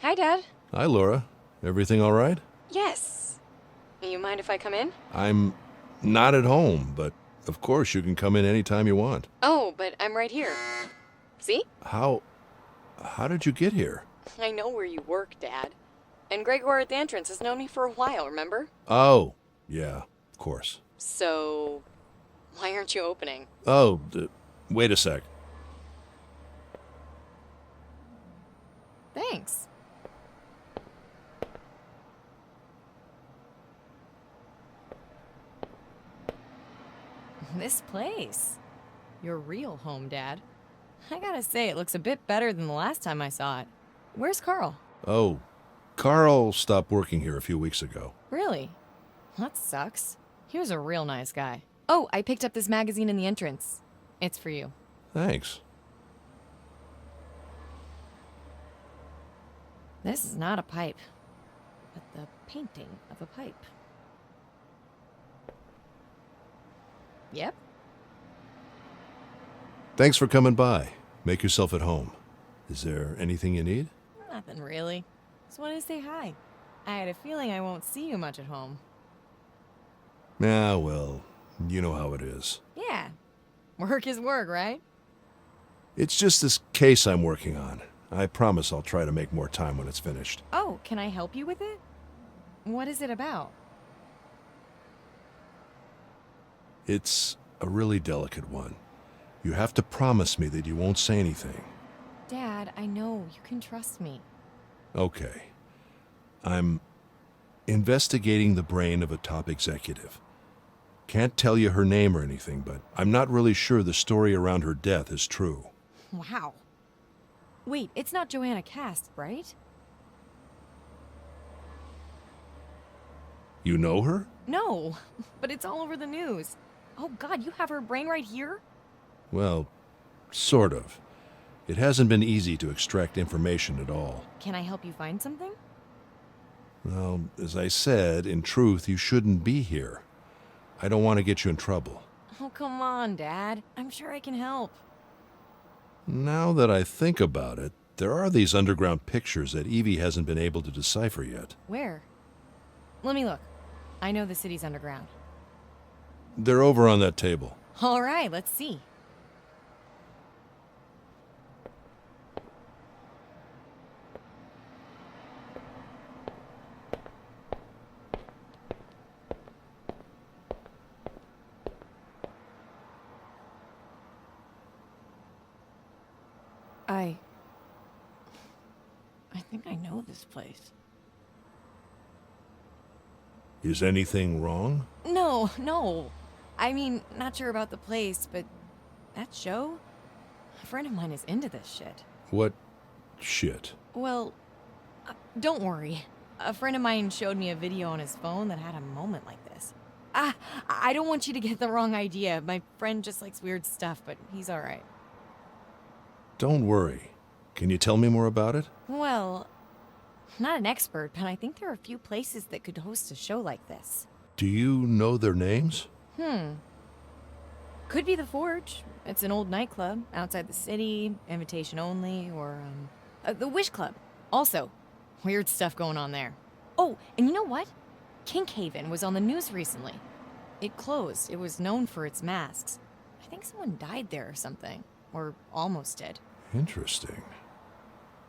Hi, Dad. Hi, Laura. Everything all right? Yes. You mind if I come in? I'm not at home, but of course you can come in anytime you want. Oh, but I'm right here. See? How did you get here? I know where you work, Dad. And Gregor at the entrance has known me for a while, remember? Oh, yeah, of course. So, why aren't you opening? Oh, wait a sec. Thanks. This place. Your real home, Dad. I gotta say, it looks a bit better than the last time I saw it. Where's Carl? Oh, Carl stopped working here a few weeks ago. Really? That sucks. He was a real nice guy. Oh, I picked up this magazine in the entrance. It's for you. Thanks. This is not a pipe, but the painting of a pipe. Yep. Thanks for coming by. Make yourself at home. Is there anything you need? Nothing really. Just wanted to say hi. I had a feeling I won't see you much at home. Ah, well, you know how it is. Yeah. Work is work, right? It's just this case I'm working on. I promise I'll try to make more time when it's finished. Oh, can I help you with it? What is it about? It's a really delicate one. You have to promise me that you won't say anything. Dad, I know. You can trust me. Okay. I'm investigating the brain of a top executive. Can't tell you her name or anything, but I'm not really sure the story around her death is true. Wow. Wait, it's not Joanna Cast, right? You know her? No, but it's all over the news. Oh God, you have her brain right here? Well, sort of. It hasn't been easy to extract information at all. Can I help you find something? Well, as I said, in truth, you shouldn't be here. I don't want to get you in trouble. Oh, come on, Dad. I'm sure I can help. Now that I think about it, there are these underground pictures that Evie hasn't been able to decipher yet. Where? Let me look. I know the city's underground. They're over on that table. All right, let's see. I think I know this place. Is anything wrong? No. I mean, not sure about the place, but that show? A friend of mine is into this shit. What shit? Well, don't worry. A friend of mine showed me a video on his phone that had a moment like this. I don't want you to get the wrong idea. My friend just likes weird stuff, but he's all right. Don't worry. Can you tell me more about it? Well, I'm not an expert, but I think there are a few places that could host a show like this. Do you know their names? Could be the Forge. It's an old nightclub outside the city, invitation only, or, the Wish Club. Also, weird stuff going on there. Oh, and you know what? Kinkhaven was on the news recently. It closed. It was known for its masks. I think someone died there or something. Or almost did. Interesting.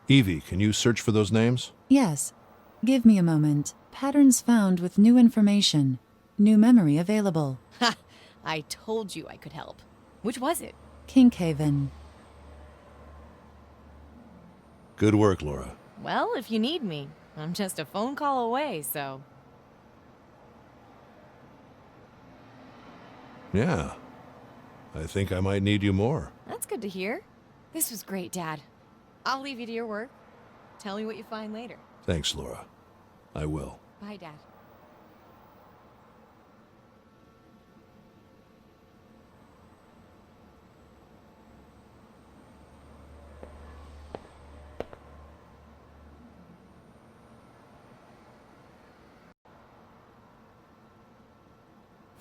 Evie, can you search for those names? Yes. Give me a moment. Patterns found with new information. New memory available. Ha! I told you I could help. Which was it? Kinkhaven. Good work, Laura. Well, if you need me, I'm just a phone call away, so... Yeah. I think I might need you more. That's good to hear. This was great, Dad. I'll leave you to your work. Tell me what you find later. Thanks, Laura. I will. Bye, Dad.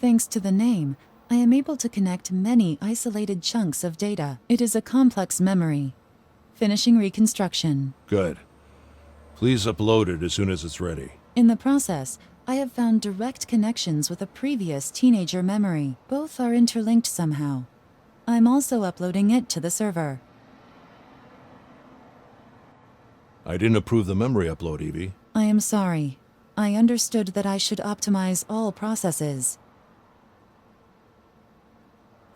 Thanks to the name, I am able to connect many isolated chunks of data. It is a complex memory. Finishing reconstruction. Good. Please upload it as soon as it's ready. In the process, I have found direct connections with a previous teenager memory. Both are interlinked somehow. I'm also uploading it to the server. I didn't approve the memory upload, Evie. I am sorry. I understood that I should optimize all processes.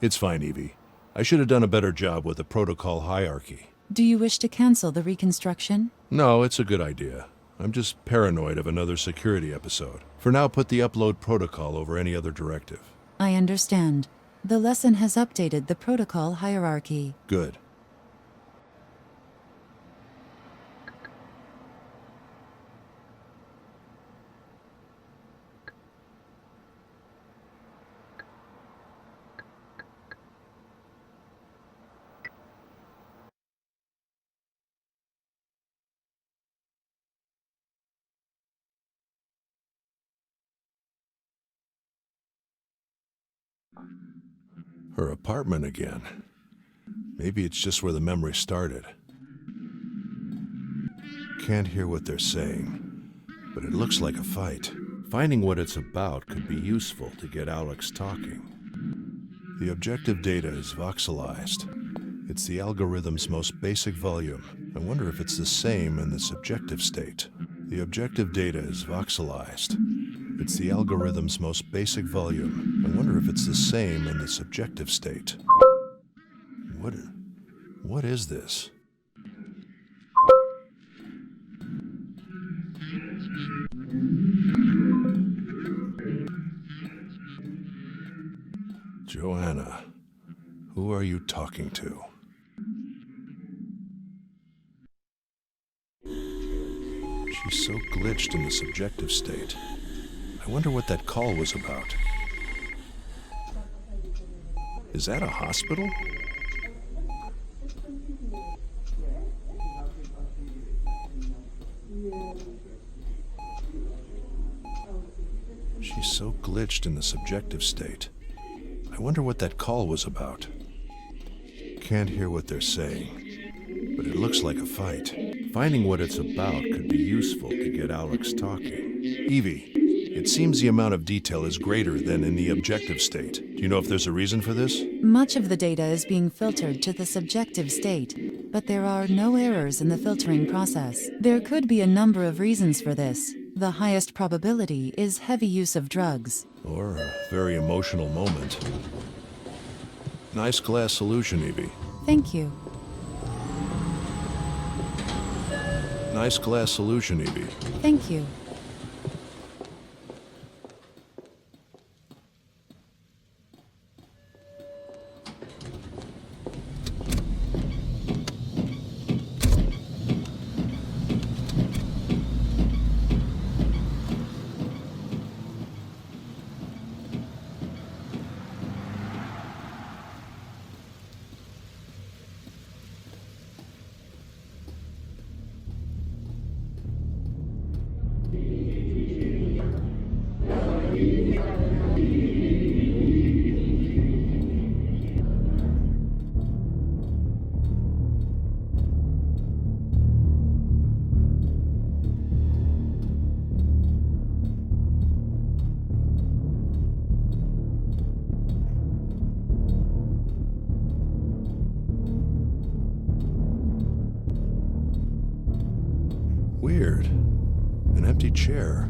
It's fine, Evie. I should have done a better job with the protocol hierarchy. Do you wish to cancel the reconstruction? No, it's a good idea. I'm just paranoid of another security episode. For now, put the upload protocol over any other directive. I understand. The lesson has updated the protocol hierarchy. Good. Her apartment again. Maybe it's just where the memory started. Can't hear what they're saying, but it looks like a fight. Finding what it's about could be useful to get Alex talking. The objective data is voxelized. It's the algorithm's most basic volume. I wonder if it's the same in the subjective state. The objective data is voxelized. It's the algorithm's most basic volume. I wonder if it's the same in the subjective state. What is this? Joanna, who are you talking to? She's so glitched in the subjective state. I wonder what that call was about. Is that a hospital? She's so glitched in the subjective state. I wonder what that call was about. Can't hear what they're saying, but it looks like a fight. Finding what it's about could be useful to get Alex talking. Evie, it seems the amount of detail is greater than in the objective state. Do you know if there's a reason for this? Much of the data is being filtered to the subjective state, but there are no errors in the filtering process. There could be a number of reasons for this. The highest probability is heavy use of drugs. Or a very emotional moment. Nice glass solution, Evie. Thank you. Nice glass solution, Evie. Thank you. Weird. An empty chair.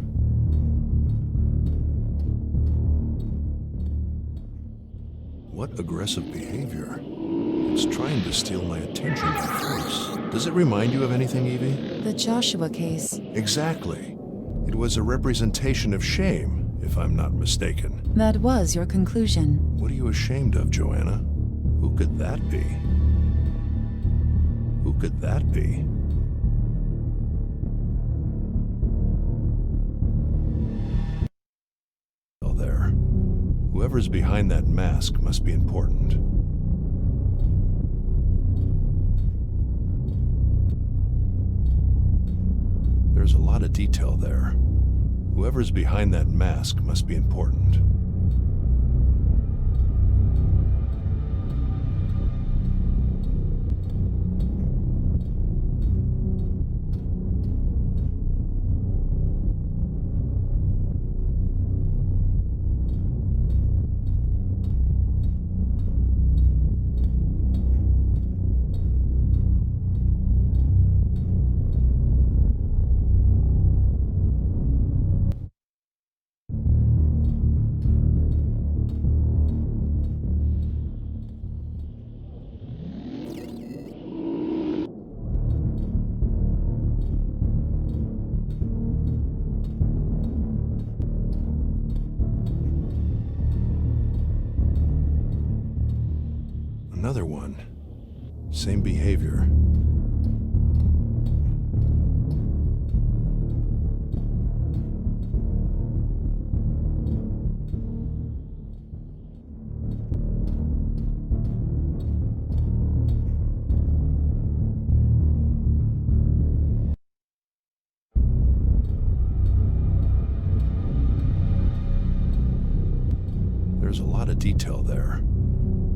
What aggressive behavior? It's trying to steal my attention by force. Does it remind you of anything, Evie? The Joshua case. Exactly. It was a representation of shame, if I'm not mistaken. That was your conclusion. What are you ashamed of, Joanna? Who could that be? Who could that be? There. Whoever's behind that mask must be important. There's a lot of detail there. Whoever's behind that mask must be important. another one. Same behavior. There's a lot of detail there.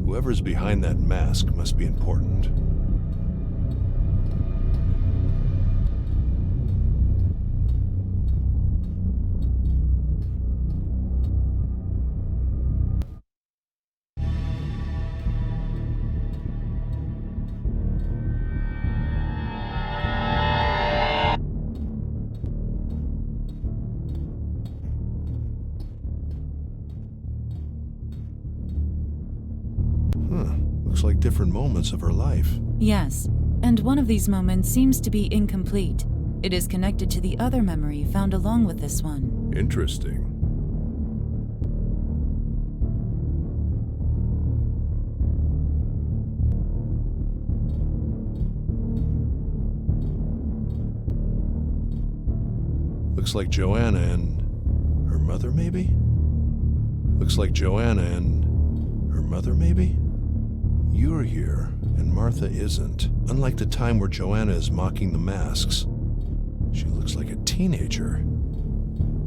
Whoever's behind that mask must be important. Looks like different moments of her life. Yes, and one of these moments seems to be incomplete. It is connected to the other memory found along with this one. Interesting. Looks like Joanna and her mother, maybe? Looks like Joanna and her mother, maybe? You're here, and Martha isn't. Unlike the time where Joanna is mocking the masks. She looks like a teenager.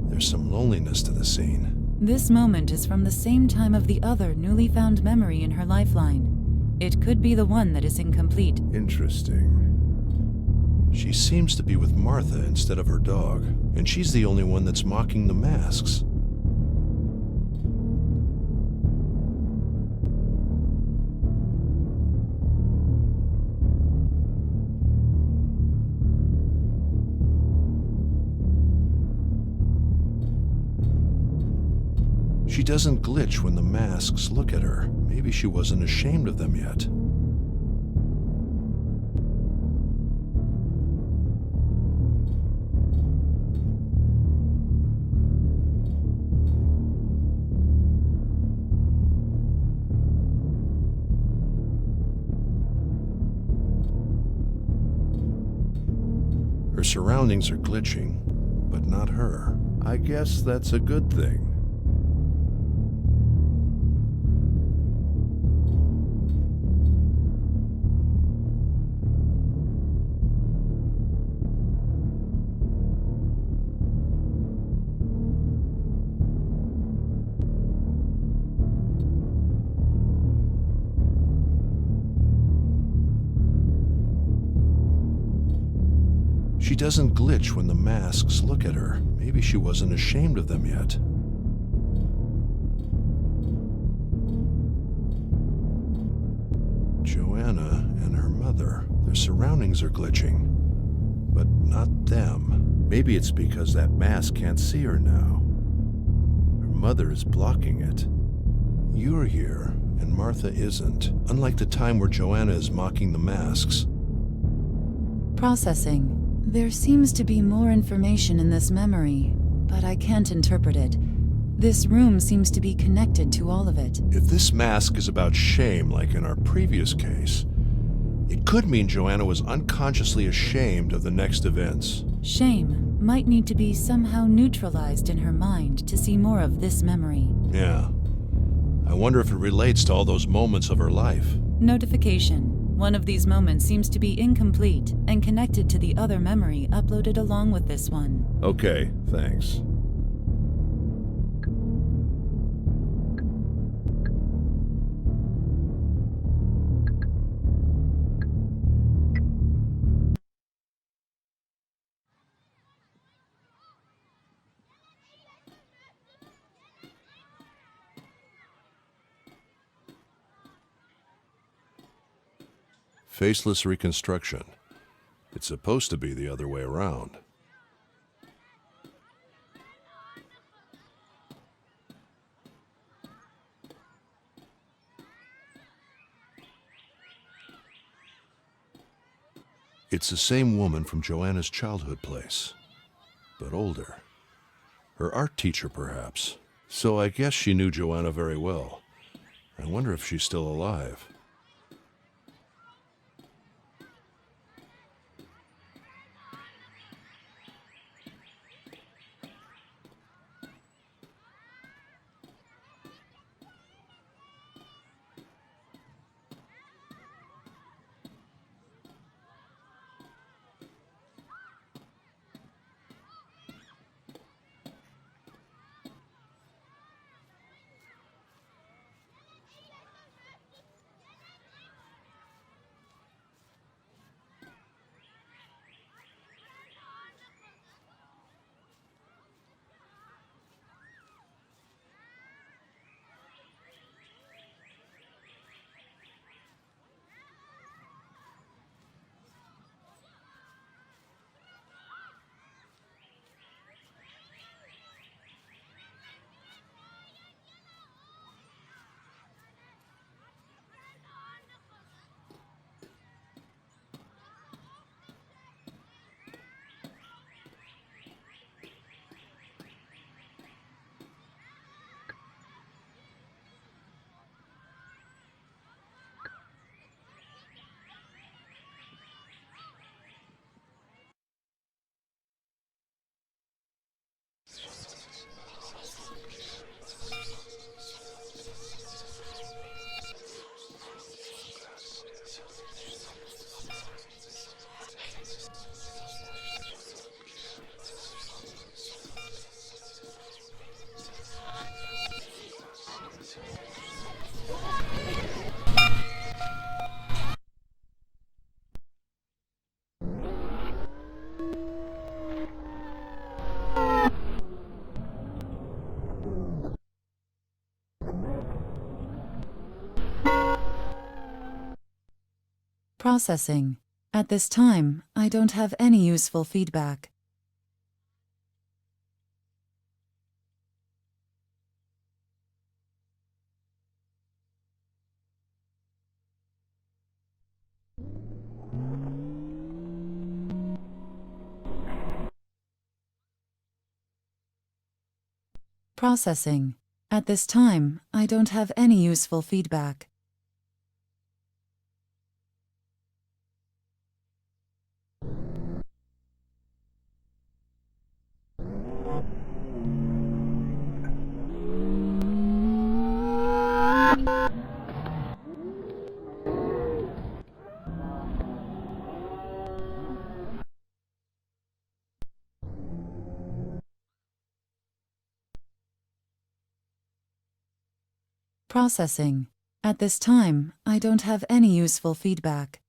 There's some loneliness to the scene. This moment is from the same time of the other newly found memory in her lifeline. It could be the one that is incomplete. Interesting. She seems to be with Martha instead of her dog, and she's the only one that's mocking the masks. She doesn't glitch when the masks look at her. Maybe she wasn't ashamed of them yet. Her surroundings are glitching, but not her. I guess that's a good thing. She doesn't glitch when the masks look at her. Maybe she wasn't ashamed of them yet. Joanna and her mother. Their surroundings are glitching, but not them. Maybe it's because that mask can't see her now. Her mother is blocking it. You're here, and Martha isn't. Unlike the time where Joanna is mocking the masks. Processing. There seems to be more information in this memory, but I can't interpret it. This room seems to be connected to all of it. If this mask is about shame, like in our previous case, it could mean Joanna was unconsciously ashamed of the next events. Shame might need to be somehow neutralized in her mind to see more of this memory. Yeah. I wonder if it relates to all those moments of her life. Notification. One of these moments seems to be incomplete and connected to the other memory uploaded along with this one. Okay, thanks. Faceless reconstruction. It's supposed to be the other way around. It's the same woman from Joanna's childhood place, but older. Her art teacher, perhaps. So I guess she knew Joanna very well. I wonder if she's still alive. Processing. At this time, I don't have any useful feedback. Processing. At this time, I don't have any useful feedback. Processing. At this time, I don't have any useful feedback.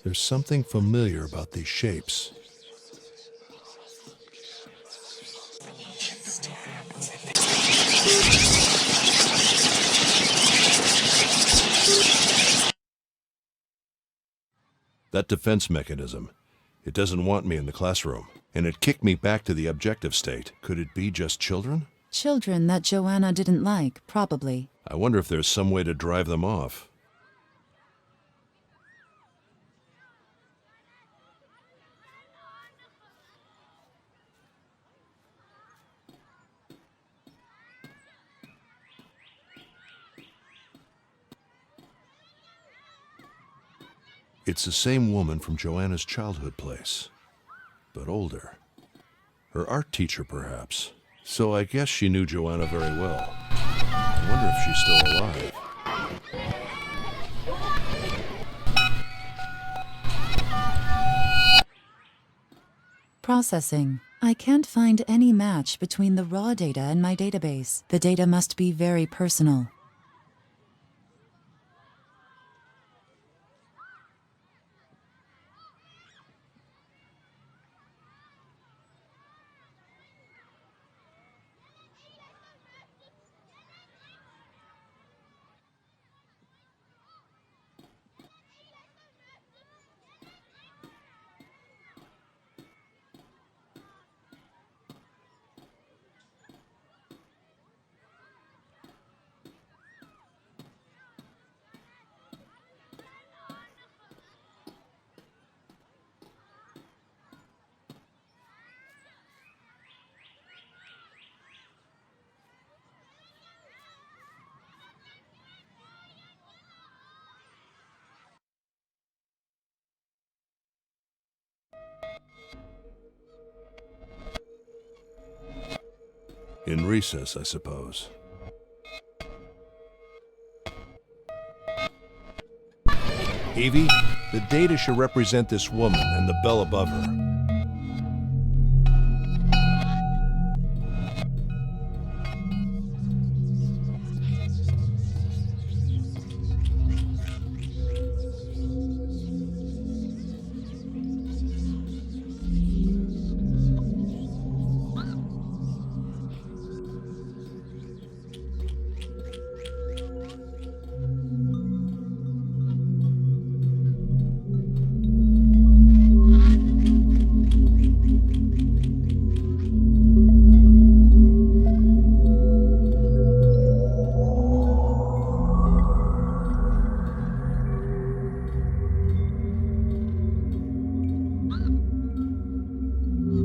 There's something familiar about these shapes. That defense mechanism. It doesn't want me in the classroom. And it kicked me back to the objective state. Could it be just children? Children that Joanna didn't like, probably. I wonder if there's some way to drive them off. It's the same woman from Joanna's childhood place, but older. Her art teacher, perhaps. So I guess she knew Joanna very well. I wonder if she's still alive. Processing. I can't find any match between the raw data and my database. The data must be very personal. In recess, I suppose. Evie, the data should represent this woman and the bell above her.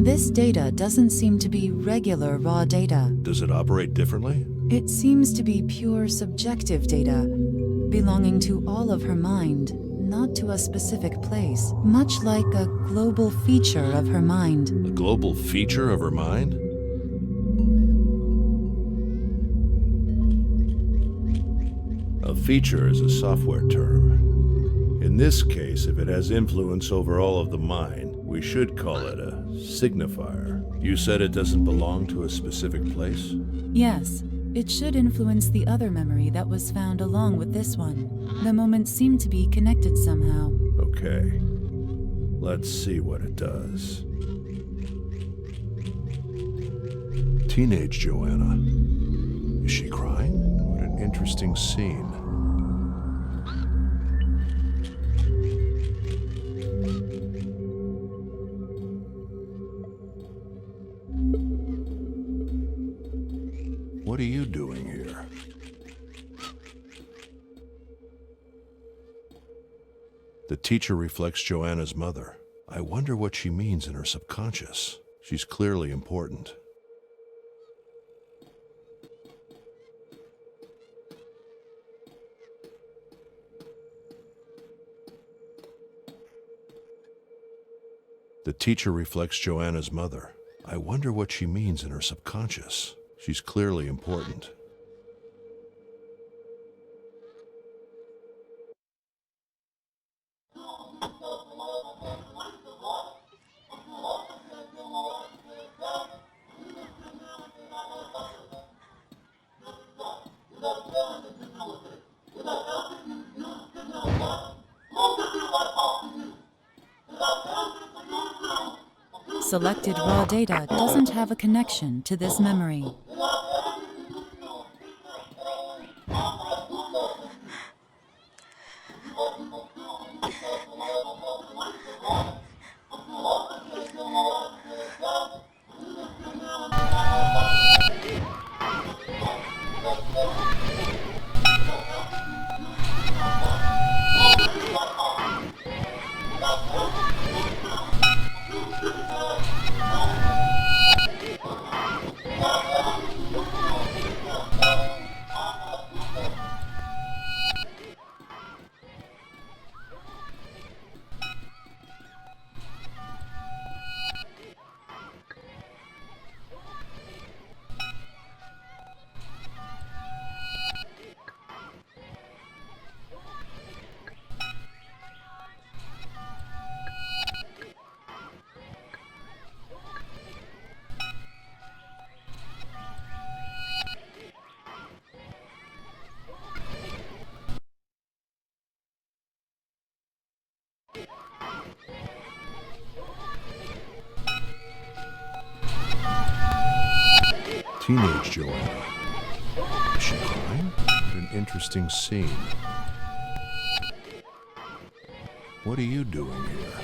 This data doesn't seem to be regular raw data. Does it operate differently? It seems to be pure subjective data, belonging to all of her mind, not to a specific place, much like a global feature of her mind. A global feature of her mind? A feature is a software term. In this case, if it has influence over all of the mind, we should call it a signifier. You said it doesn't belong to a specific place? Yes, it should influence the other memory that was found along with this one. The moments seem to be connected somehow. Okay. Let's see what it does. Teenage Joanna. Is she crying? What an interesting scene. What are you doing here? The teacher reflects Joanna's mother. I wonder what she means in her subconscious. She's clearly important. The teacher reflects Joanna's mother. I wonder what she means in her subconscious. She's clearly important. Selected raw data doesn't have a connection to this memory. Teenage Joanna. Is she crying? What an interesting scene. What are you doing here?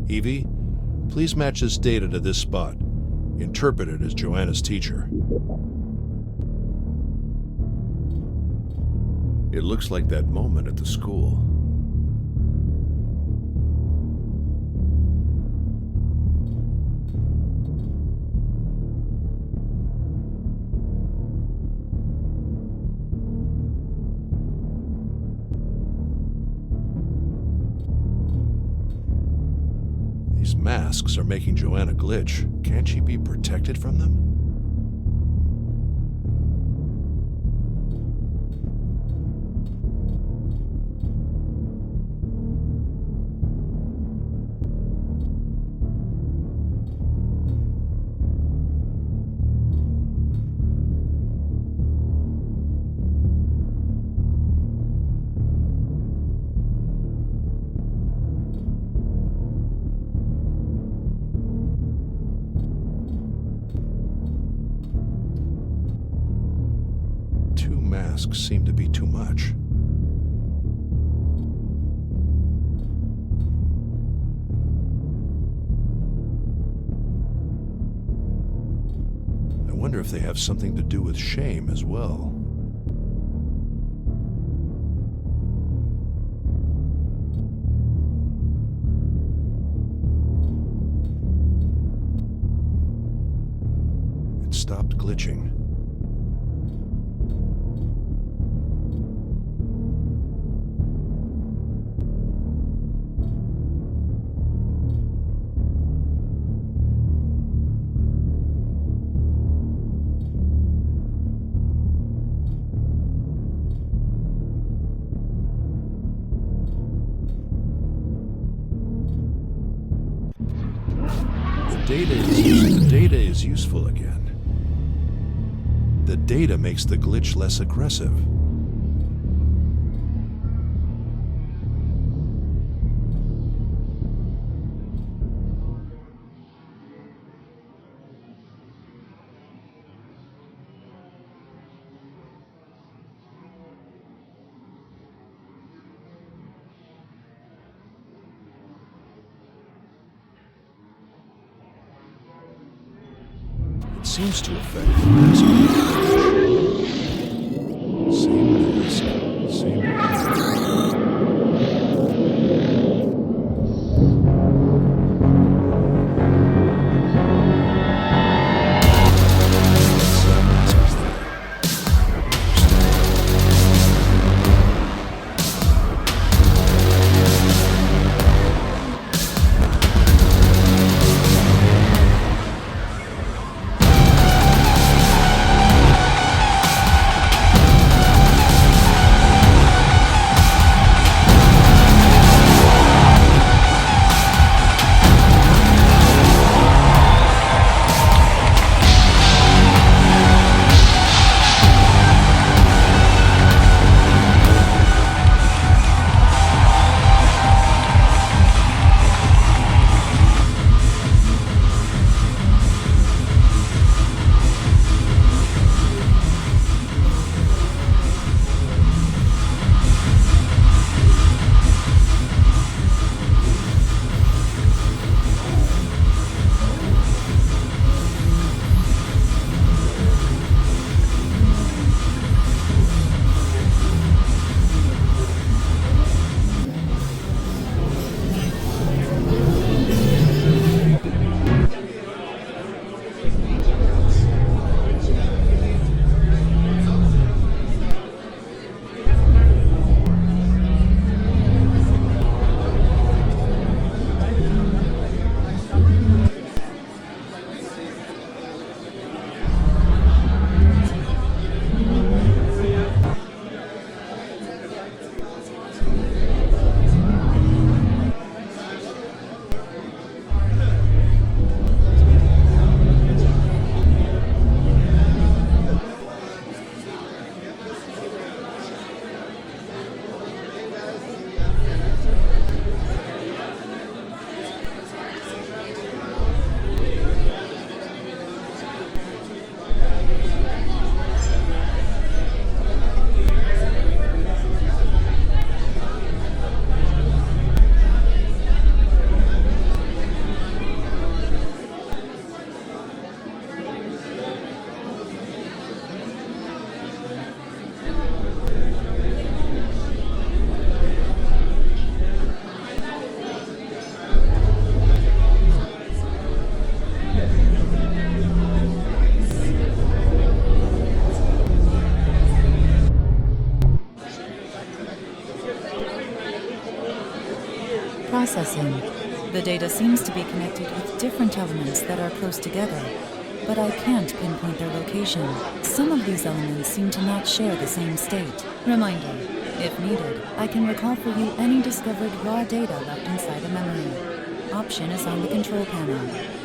Evie, please match this data to this spot. Interpret it as Joanna's teacher. It looks like that moment at the school. masks are making Joanna glitch. Can't she be protected from them? Masks seem to be too much. I wonder if they have something to do with shame as well. It stopped glitching. The data is useful again. The data makes the glitch less aggressive. Seems to affect the mask. Same mask, same mask. Processing. The data seems to be connected with different elements that are close together, but I can't pinpoint their location. Some of these elements seem to not share the same state. Reminder, if needed, I can recall for you any discovered raw data left inside a memory. Option is on the control panel.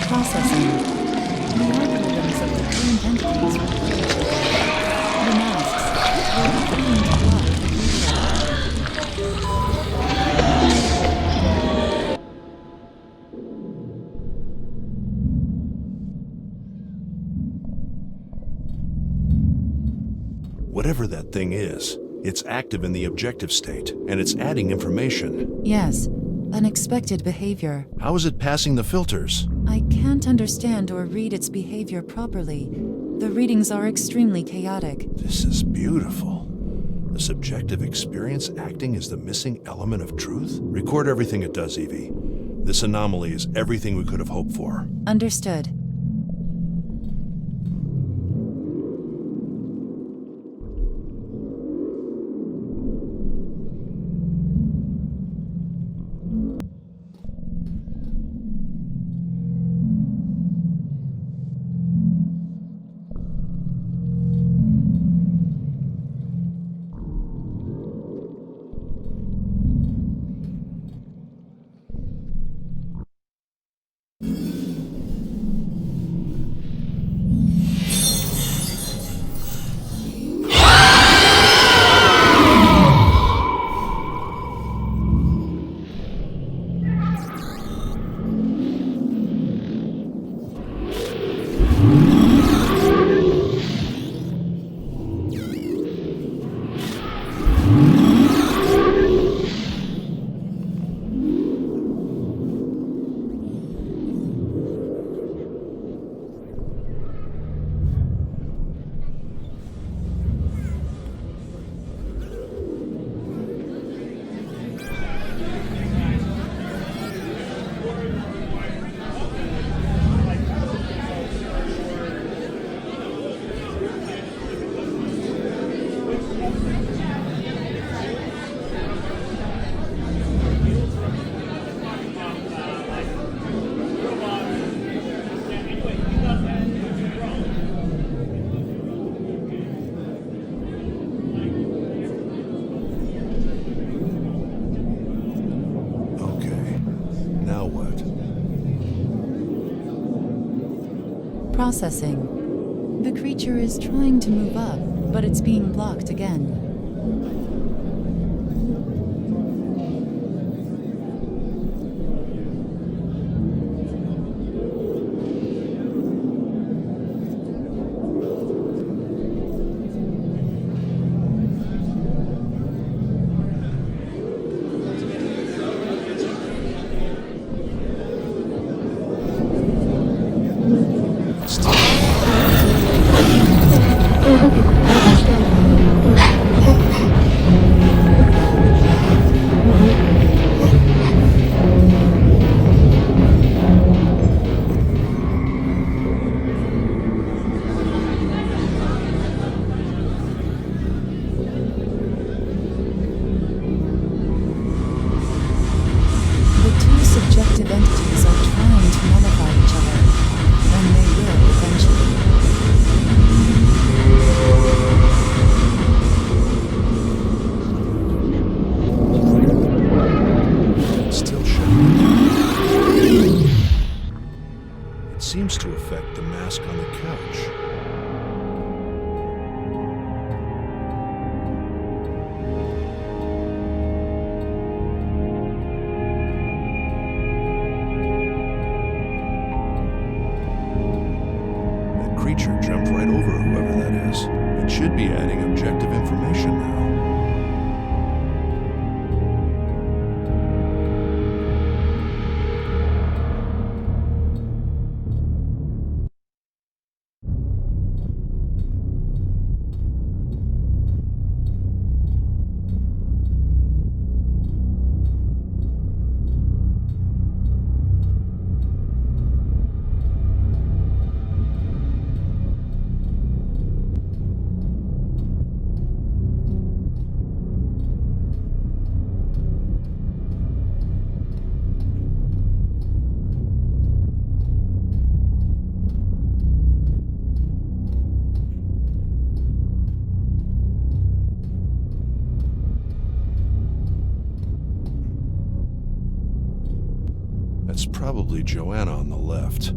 Processing. The algorithms of the current entities will play each other. The masks will be cleaned to block the future. Whatever that thing is, it's active in the objective state, and it's adding information. Yes, unexpected behavior. How is it passing the filters? I can't understand or read its behavior properly. The readings are extremely chaotic. This is beautiful. The subjective experience acting as the missing element of truth? Record everything it does, Evie. This anomaly is everything we could have hoped for. Understood. Processing. The creature is trying to move up, but it's being blocked again. Seems to affect the mask on the couch. That creature jumped right over whoever that is. It should be adding objective information now. That's probably Joanna on the left.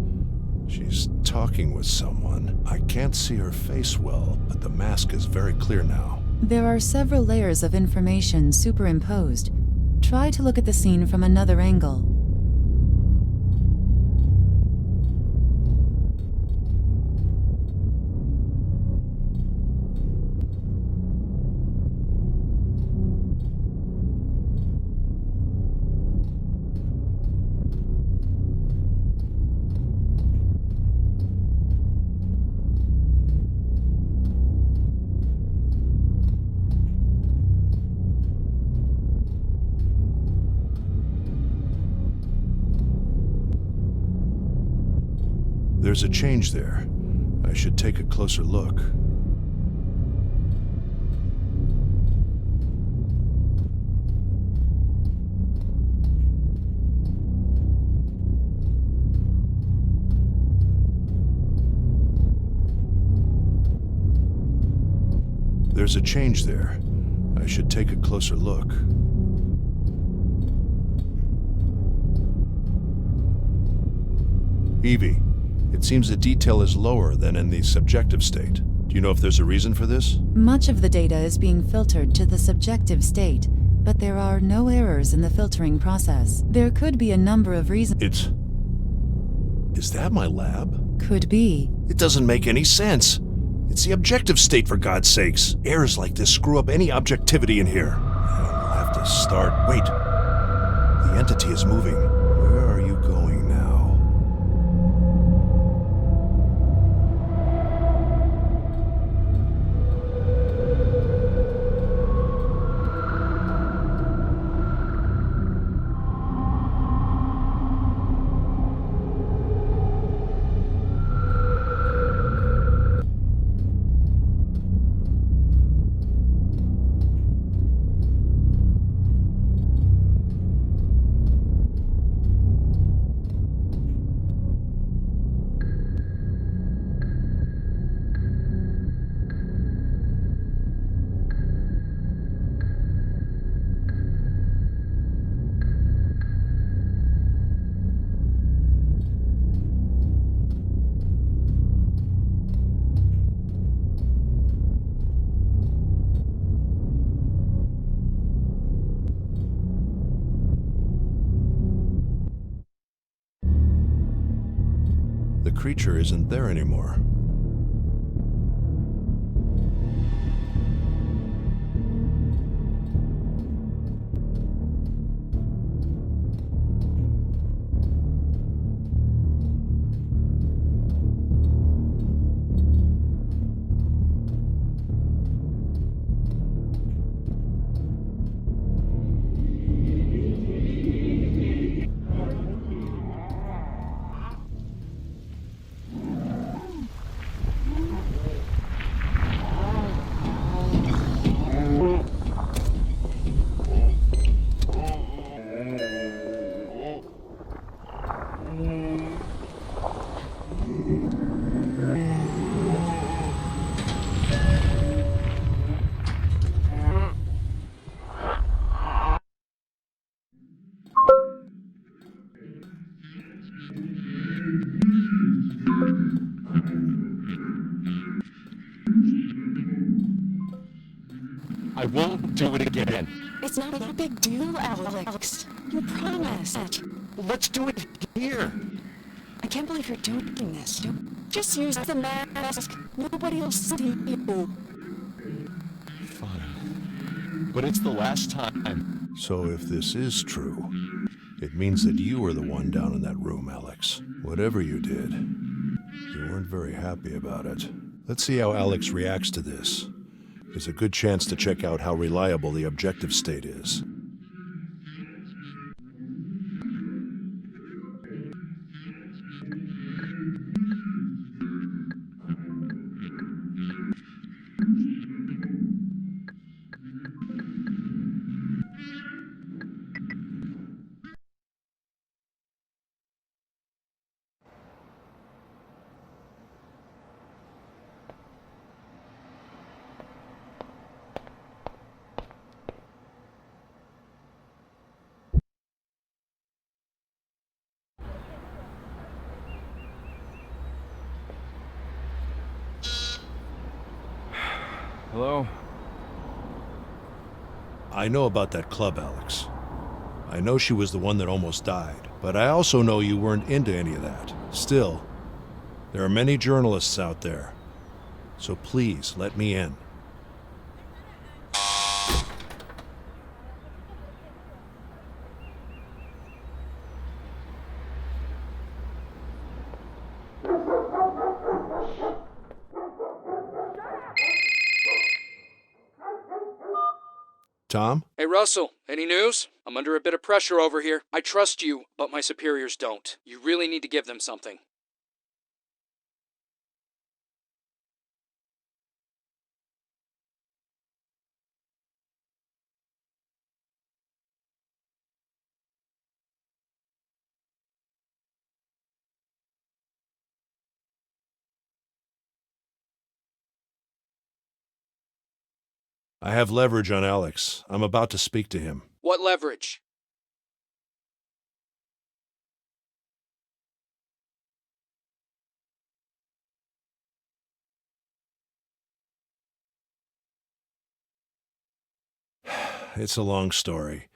She's talking with someone. I can't see her face well, but the mask is very clear now. There are several layers of information superimposed. Try to look at the scene from another angle. There's a change there. I should take a closer look. There's a change there. I should take a closer look. Evie, it seems the detail is lower than in the subjective state. Do you know if there's a reason for this? Much of the data is being filtered to the subjective state, but there are no errors in the filtering process. There could be a number of reasons. Is that my lab? Could be. It doesn't make any sense. It's the objective state, for God's sakes. Errors like this screw up any objectivity in here. I'll have to start. Wait. The entity is moving. Where are you going now? The creature isn't there anymore. I won't do it again. It's not a big deal, Alex. You promised. Let's do it here. I can't believe you're doing this. Just use the mask. Nobody will see you. Fine. But it's the last time. So if this is true, it means that you were the one down in that room, Alex. Whatever you did, you weren't very happy about it. Let's see how Alex reacts to this. There's a good chance to check out how reliable the objective state is. Hello? I know about that club, Alex. I know she was the one that almost died, but I also know you weren't into any of that. Still, there are many journalists out there, so please let me in. Tom? Hey, Russell, any news? I'm under a bit of pressure over here. I trust you, but my superiors don't. You really need to give them something. I have leverage on Alex. I'm about to speak to him. What leverage? It's a long story.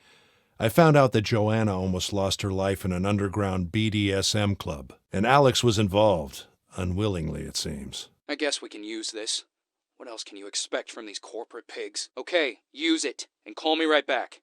I found out that Joanna almost lost her life in an underground BDSM club, and Alex was involved, unwillingly it seems. I guess we can use this. What else can you expect from these corporate pigs? Okay, use it, and call me right back.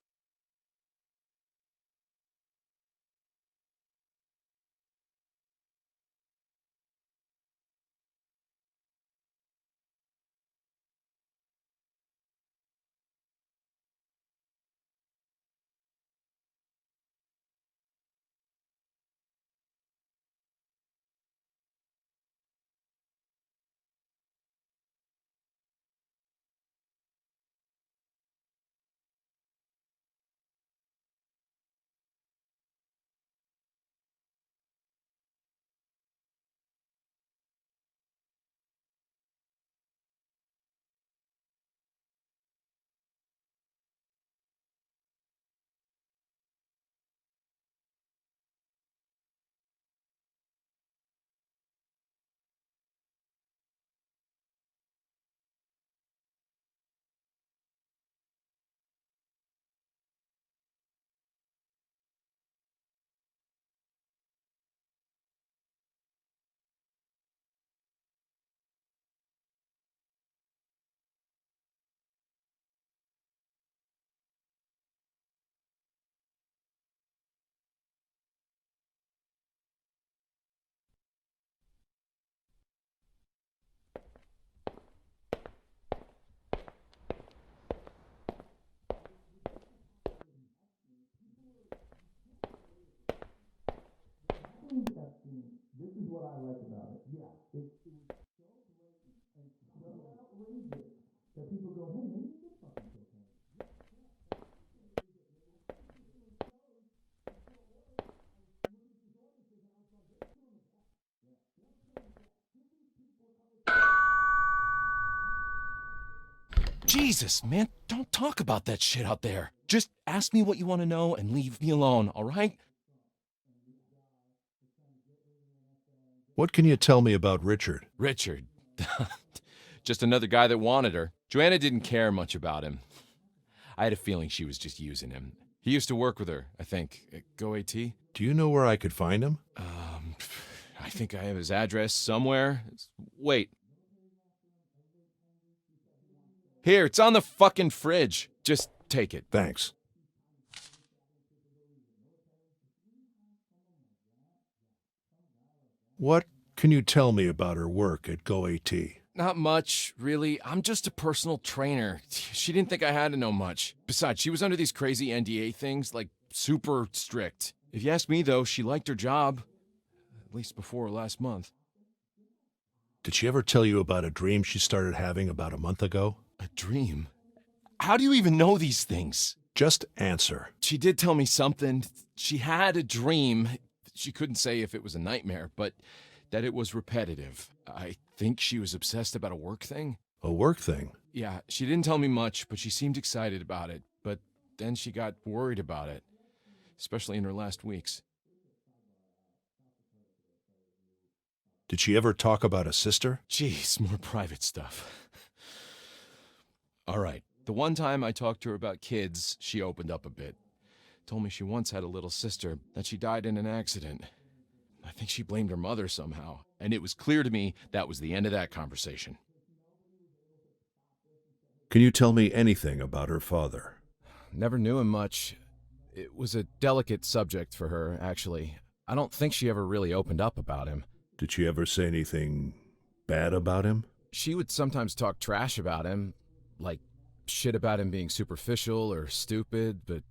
Jesus, man, don't talk about that shit out there. Just ask me what you want to know and leave me alone, all right? What can you tell me about Richard? Richard. Just another guy that wanted her. Joanna didn't care much about him. I had a feeling she was just using him. He used to work with her, I think. At Go AT? Do you know where I could find him? I think I have his address somewhere. Wait. Here, it's on the fucking fridge. Just take it. Thanks. What can you tell me about her work at Go AT? Not much, really. I'm just a personal trainer. She didn't think I had to know much. Besides, she was under these crazy NDA things, like super strict. If you ask me, though, she liked her job. At least before last month. Did she ever tell you about a dream she started having about a month ago? A dream? How do you even know these things? Just answer. She did tell me something. She had a dream. She couldn't say if it was a nightmare, but that it was repetitive. I think she was obsessed about a work thing. A work thing? Yeah, she didn't tell me much, but she seemed excited about it. But then she got worried about it, especially in her last weeks. Did she ever talk about a sister? Jeez, more private stuff. All right. The one time I talked to her about kids, she opened up a bit. Told me she once had a little sister, that she died in an accident. I think she blamed her mother somehow, and it was clear to me that was the end of that conversation. Can you tell me anything about her father? Never knew him much. It was a delicate subject for her, actually. I don't think she ever really opened up about him. Did she ever say anything bad about him? She would sometimes talk trash about him, like shit about him being superficial or stupid, but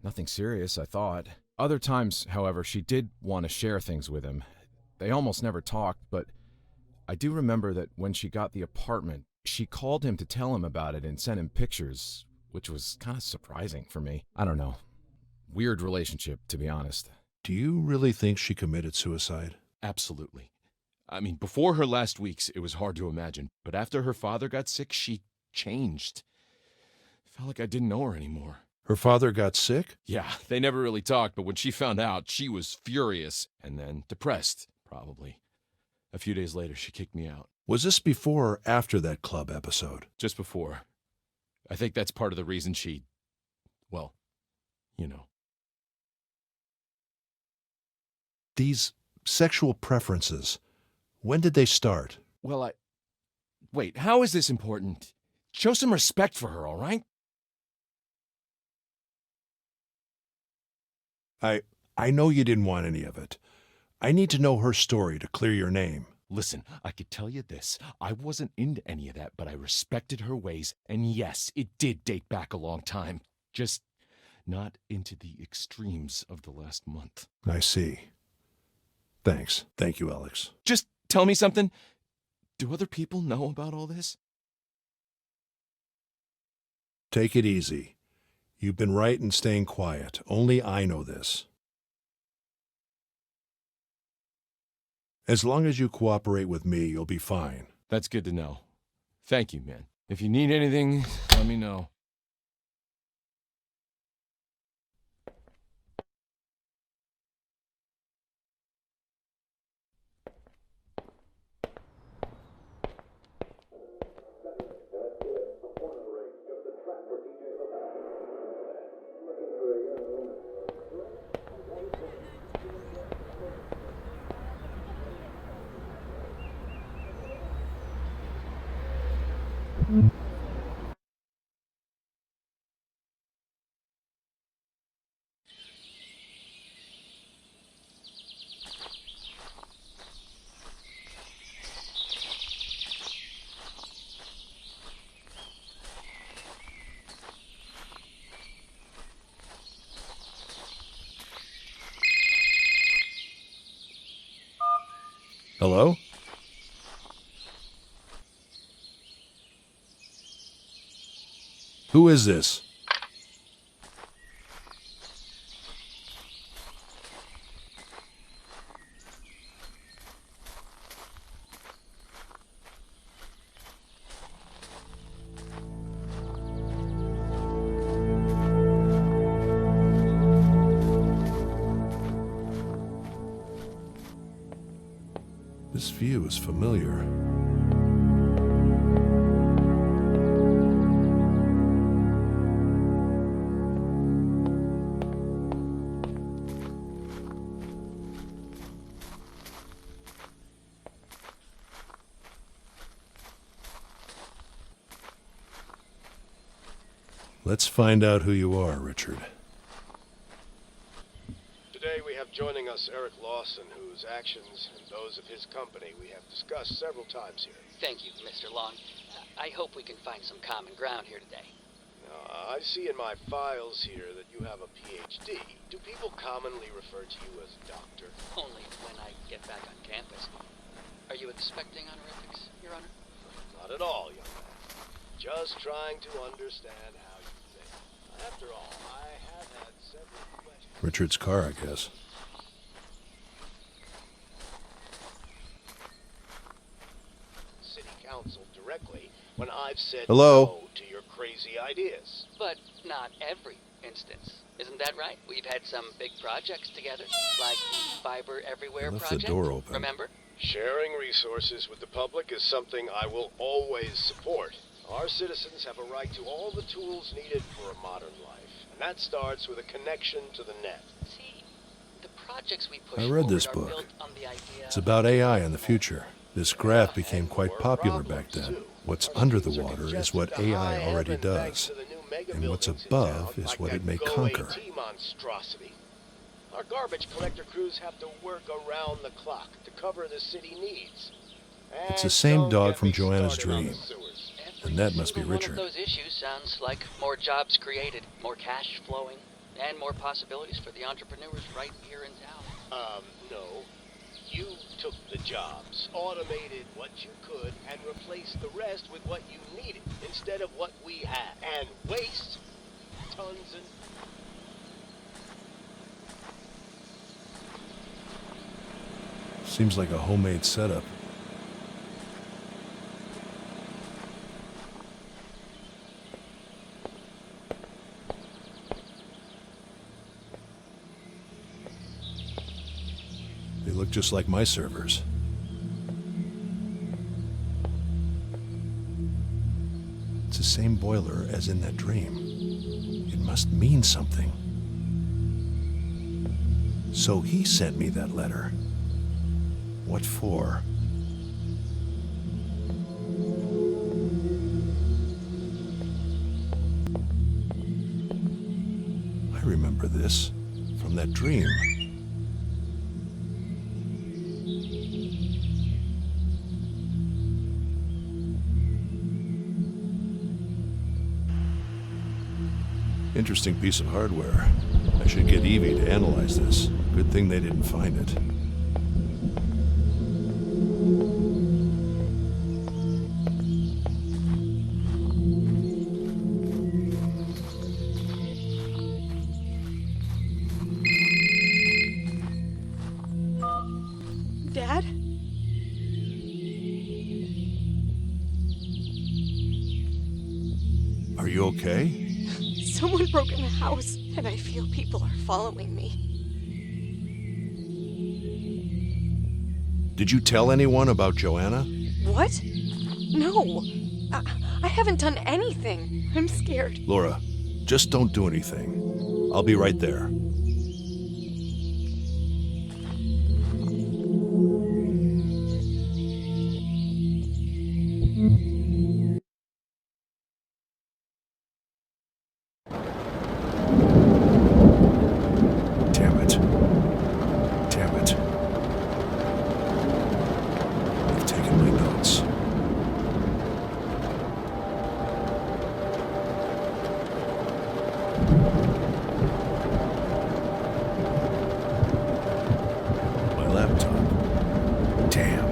nothing serious, I thought. Other times, however, she did want to share things with him. They almost never talked, but I do remember that when she got the apartment, she called him to tell him about it and sent him pictures, which was kind of surprising for me. I don't know. Weird relationship, to be honest. Do you really think she committed suicide? Absolutely. I mean, before her last weeks, it was hard to imagine, but after her father got sick, she changed. Felt like I didn't know her anymore. Her father got sick? Yeah, they never really talked, but when she found out, she was furious and then depressed, probably. A few days later, she kicked me out. Was this before or after that club episode? Just before. I think that's part of the reason she, well, you know. These sexual preferences, when did they start? Well, Wait, how is this important? Show some respect for her, all right? I know you didn't want any of it. I need to know her story to clear your name. Listen, I could tell you this. I wasn't into any of that, but I respected her ways. And yes, it did date back a long time. Just not into the extremes of the last month. I see. Thanks. Thank you, Alex. Just tell me something. Do other people know about all this? Take it easy. You've been right in staying quiet. Only I know this. As long as you cooperate with me, you'll be fine. That's good to know. Thank you, man. If you need anything, let me know. Hello? Who is this? This view is familiar. Let's find out who you are, Richard. Today we have joining us Eric Lawson, whose actions and those of his company we have discussed several times here. Thank you, Mr. Long. I hope we can find some common ground here today. Now, I see in my files here that you have a PhD. Do people commonly refer to you as a doctor? Only when I get back on campus. Are you expecting honorifics, Your Honor? Not at all, young man. Just trying to understand how you think. After all, I have had several questions. Richard's car, I guess. City Council directly when I've said Hello? no to your crazy ideas. But not every instance. Isn't that right? We've had some big projects together, like Fiber Everywhere I left the project. door open. Remember? Sharing resources with the public is something I will always support. Our citizens have a right to all the tools needed for a modern life, and that starts with a connection to the net. See, the projects we push I read this forward are book. built on the idea It's about AI in the future. This graph became quite popular back then. What's under the water is what AI already does, and what's above is what it may conquer. Monstrosity. Our garbage collector crews have to work around the clock to cover the city needs. It's the same And dog don't from get me Joanna's started on the dream. sewers. And that must be Every Richard. One of those issues sounds like more jobs created, more cash flowing, and more possibilities for the entrepreneurs right here in town. No. You took the jobs, automated what you could, and replaced the rest with what you needed instead of what we had. And waste tons and... Seems like a homemade setup. They look just like my servers. It's the same boiler as in that dream. It must mean something. So he sent me that letter. What for? I remember this from that dream. Interesting piece of hardware. I should get Evie to analyze this. Good thing they didn't find it. Dad? Are you okay? Someone broke in the house, and I feel people are following me. Did you tell anyone about Joanna? What? No. I haven't done anything. I'm scared. Laura, just don't do anything. I'll be right there. Damn it. Damn it. I've taken my notes. My laptop. Damn.